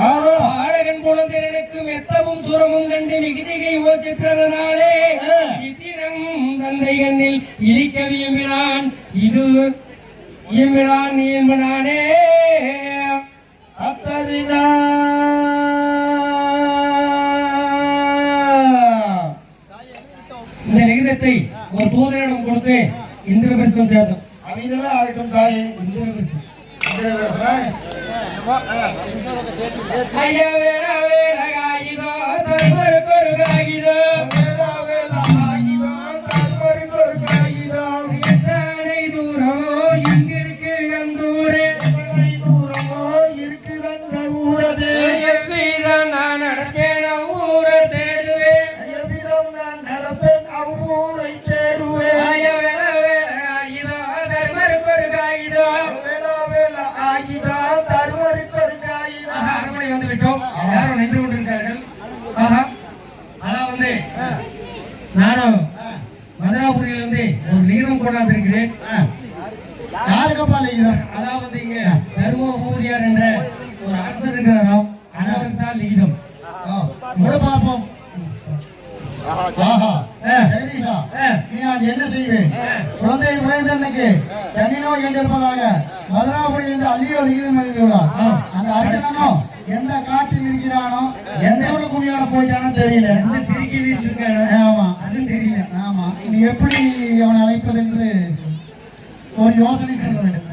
பாலகன் குழந்தைகளுக்கு மெத்தமும் சுரமும் கண்டு மிகுதிகை யோசித்ததனாலே இத்திரம் தந்தை கண்ணில் இழிக்க வியம்பினான். இது இயம்பினான் என்பனானே அத்தரினா இந்த நிகிதத்தை ஒரு தூதரிடம் கொடுத்து இந்திரபிரசம் சேர்த்தோம். அமிதமே ஆகட்டும் தாயே. இந்திரபிரசம் ஐயா வேற வேற காகிதோ தர்மருக்கு காகிதோ எத்தனை தூரமோ இங்கிருக்கு அந்தூரே எவ்விதம் நான் நடப்பேன் அவ்வூரை தேடுவேன். ஐயா வேற வேற காகிதோ தர்மருக்கு காகிதோ அரண்மனை வந்து விட்டோம். யாரும் நின்று கொண்டிருக்கார்கள். அதான் நானும் மதுராபுரியிலிருந்து ஒரு லிகிதம் கொண்டாந்து இருக்கிறேன். யாருக்கப்பா லிகிதம்? அதாவது இங்க தர்ம பூதியார் என்ற ஒரு அரசர் இருக்கிறாராம். அவருக்கு தான் லிகிதம். பார்ப்போம். ஜெகதீஷா, நான் என்ன செய்வேன்? குழந்தை உயர்ந்தன்னைக்கு தனி நோய் கண்டிருப்பதாக மதுராபுரியிலிருந்து அள்ளியோ லிகிதம் எழுதியுள்ளார். அந்த அர்ச்சனனோ எந்த காட்டில் இருக்கிறானோ எந்த ஒரு குமியோட போயிட்டானோ தெரியல. சிரிக்க வீட்டில் இருக்கானோ? ஆமா, அதுவும் தெரியல. ஆமா, நீ எப்படி அவனை அழைப்பது என்று ஒரு யோசனை சொல்ல வேண்டும்.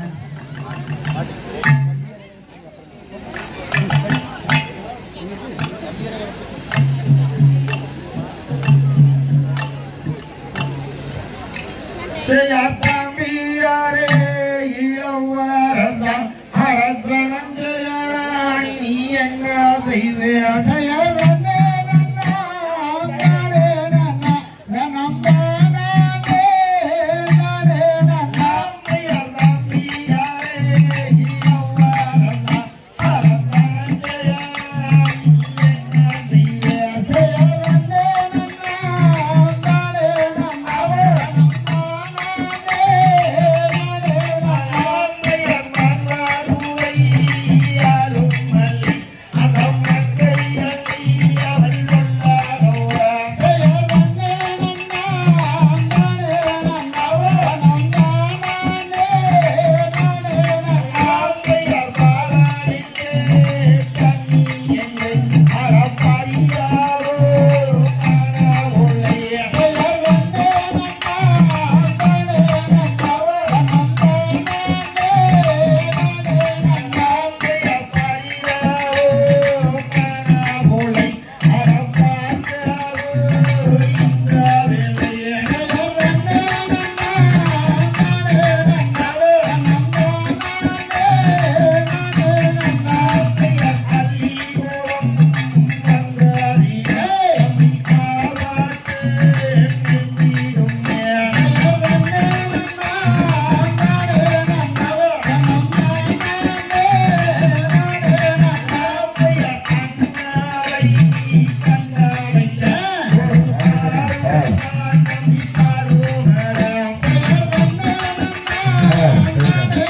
தம்பியாரே இளவரசன் அரசனஞ்சயாணி நீ எங்க செய்வே Thank you.